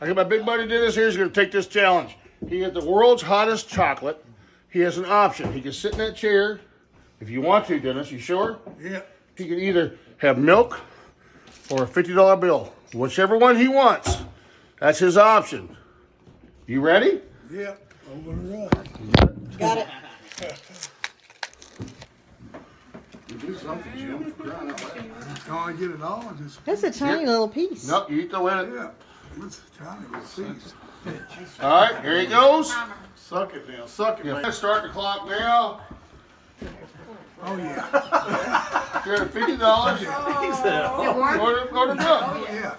I got my big buddy Dennis here. He's going to take this challenge. He got the world's hottest chocolate. He has an option. He can sit in that chair if you want to, Dennis. You sure? Yeah. He can either have milk or a $50 bill. Whichever one he wants. That's his option. You ready? Yeah. Open it up. Got it. You do something, Jim. Can I get it all? Just, That's a tiny little piece. Nope, you eat the winner. yeah. It's a tiny little piece. All right, here he goes. Suck it now. Suck it, Yeah. man. Let's start the clock now. Oh, yeah. You're at $50. Go to milk. Yeah.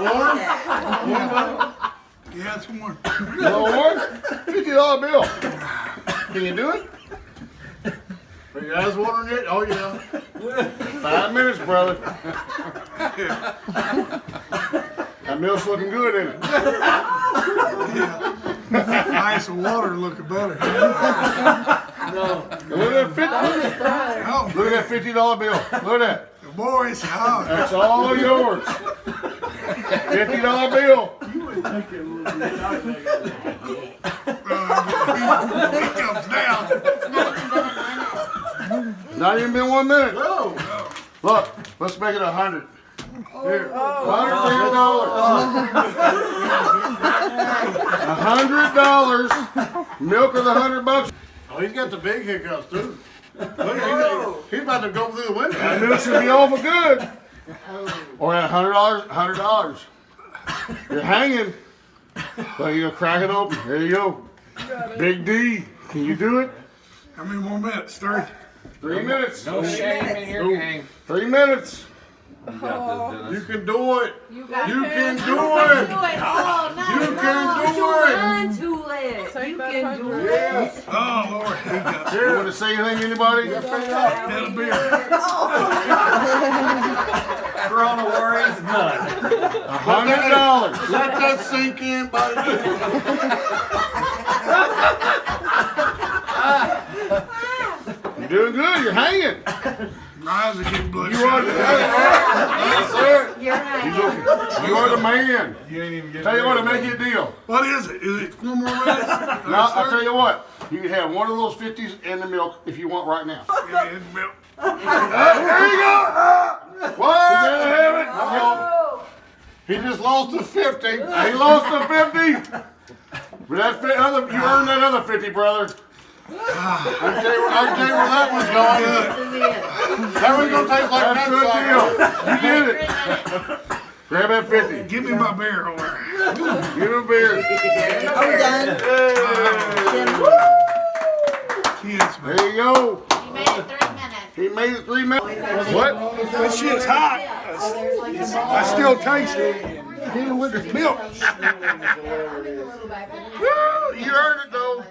Warm? Yeah, it's warm. No warm? $50 bill. Can you do it? Are you guys watering it? Oh, yeah. 5 minutes, brother. That milk's looking good, isn't it? Ice and water looking better. Look at that Oh, Look at that $50 bill. Look at that. boy, it's hot. That's all yours. $50 bill. It comes down. Not even been 1 minute. Oh, Look, let's make it 100. Here, $100. $100. Milk of the $100. oh, he's got the big hiccups, too. Look, he's about to go through the window. I knew it should be over good. Or at $100, $100. You're hanging. So you're gonna crack it open. There you go. Big D. Can you do it? How many more minutes? 3? 3 minutes. No shame in here, gang. 3 minutes. You got this, Dennis. You can do it. You You can can do do it. it. Oh, no, You no, can do you it. run to it. You can do it. Oh, Lord. He got You want to say anything, anybody? That'll be Corona worries, none. $100. Let that sink in, buddy. You're doing good. You're hanging. My eyes are getting bloodshot. You are the yes, sir. You're right. You are the man. You ain't even getting Tell you what, to ready. make you a deal. What is it? Is it 4 more minutes? Now, I'll tell you what. You can have one of those 50s and the milk if you want right now. Yeah, it's milk. There you go. What? You gotta have it. He just lost the 50. He lost the 50. But that you earned that other 50, brother. I can tell you where that one's going. That one's gonna taste like that deal. You did it. Grab that 50. Give me my beer over there. Give him a beer. Are we done? Kids, man. There you go. You made it 3 minutes. He made it 3 minutes. What? This shit's hot. I still taste it. Even with the milk. Woo, you earned it though.